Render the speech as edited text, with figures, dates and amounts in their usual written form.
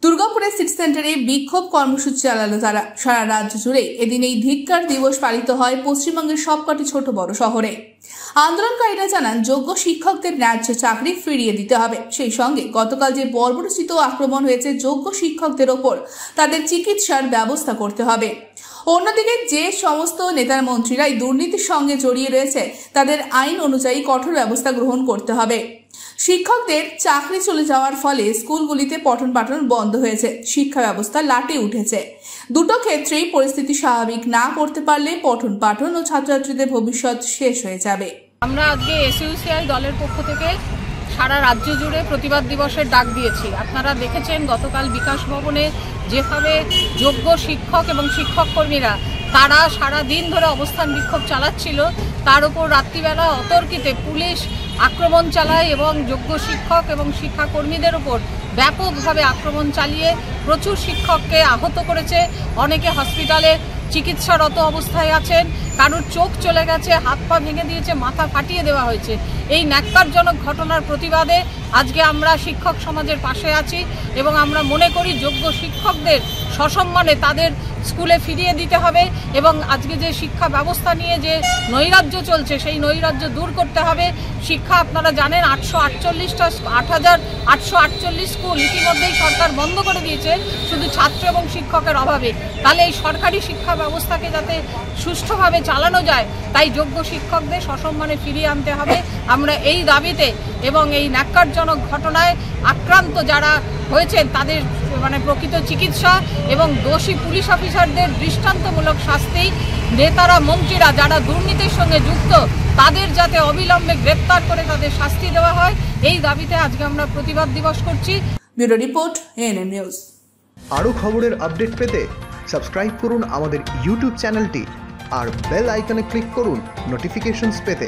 দুর্গাপুরে সিটি সেন্টারে বিক্ষোভ কর্মসূচি চালালো তারা। সারা রাজ্য জুড়ে এদিন এই ধিক্কার দিবস পালিত হয় পশ্চিমবঙ্গের সবকটি ছোট বড় শহরে। আন্দোলনকারীরা জানান যোগ্য শিক্ষকদের ন্যায্য চাকরি ফিরিয়ে দিতে হবে। সেই সঙ্গে গতকাল যে বর্বরোচিত আক্রমণ হয়েছে যোগ্য শিক্ষকদের ওপর, তাদের চিকিৎসার ব্যবস্থা করতে হবে। অন্যদিকে যে সমস্ত নেতা মন্ত্রীরাই দুর্নীতির সঙ্গে জড়িয়ে রয়েছে তাদের আইন অনুযায়ী কঠোর ব্যবস্থা গ্রহণ করতে হবে। শিক্ষকদের চাকরি চলে যাওয়ার ফলে স্কুলগুলিতে পঠন পাঠন বন্ধ হয়েছে, শিক্ষা ব্যবস্থা লাটে উঠেছে। দুটো ক্ষেত্রেই পরিস্থিতি স্বাভাবিক না করতে পারলে পঠন পাঠন ও ছাত্রছাত্রীদের ভবিষ্যৎ শেষ হয়ে যাবে। আমরা আজকে এসইউসিআই দলের পক্ষ থেকে সারা রাজ্য জুড়ে প্রতিবাদ দিবসের ডাক দিয়েছি। আপনারা দেখেছেন গতকাল বিকাশ ভবনে যেভাবে যোগ্য শিক্ষক এবং শিক্ষক কর্মীরা তারা সারা দিন ধরে অবস্থান বিক্ষোভ চালাচ্ছিল, তার উপর রাত্রিবেলা অতর্কিতে পুলিশ আক্রমণ চালায় এবং যোগ্য শিক্ষক এবং শিক্ষাকর্মীদের ওপর ব্যাপকভাবে আক্রমণ চালিয়ে প্রচুর শিক্ষককে আহত করেছে। অনেকে হসপিটালে চিকিৎসারত অবস্থায় আছেন, কারোর চোখ চলে গেছে, হাত পা ভেঙে দিয়েছে, মাথা ফাটিয়ে দেওয়া হয়েছে। এই ন্যাক্কারজনক ঘটনার প্রতিবাদে আজকে আমরা শিক্ষক সমাজের পাশে আছি এবং আমরা মনে করি যোগ্য শিক্ষকদের সসম্মানে তাদের স্কুলে ফিরিয়ে দিতে হবে এবং আজকে যে শিক্ষা ব্যবস্থা নিয়ে যে নৈরাজ্য চলছে সেই নৈরাজ্য দূর করতে হবে। শিক্ষা আপনারা জানেন 8,848 স্কুল ইতিমধ্যেই সরকার বন্ধ করে দিয়েছে শুধু ছাত্র এবং শিক্ষকের অভাবে। তাহলে এই সরকারি শিক্ষা ব্যবস্থাকে যাতে সুষ্ঠুভাবে চালানো যায় তাই যোগ্য শিক্ষকদের সসম্মানে ফিরিয়ে আনতে হবে। আমরা এই দাবিতে এবং এই ন্যাক্কারজনক ঘটনায় আক্রান্ত যারা হয়েছেন তাদের প্রকৃত চিকিৎসা এবং দোষী পুলিশ অফিসারদের দৃষ্টান্তমূলক শাস্তি, নেতারা মন্ত্রীরা যারা দুর্নীতির সঙ্গে যুক্ত তাদের যাতে অবিলম্বে গ্রেপ্তার করে তাদের শাস্তি দেওয়া হয়, এই দাবিতে আজকে আমরা প্রতিবাদ দিবস করছি। Bureau report, ANM news. আরও খবরের আপডেট পেতে সাবস্ক্রাইব করুন আমাদের ইউটিউব চ্যানেলটি আর বেল আইকনে ক্লিক করুন নোটিফিকেশনস পেতে।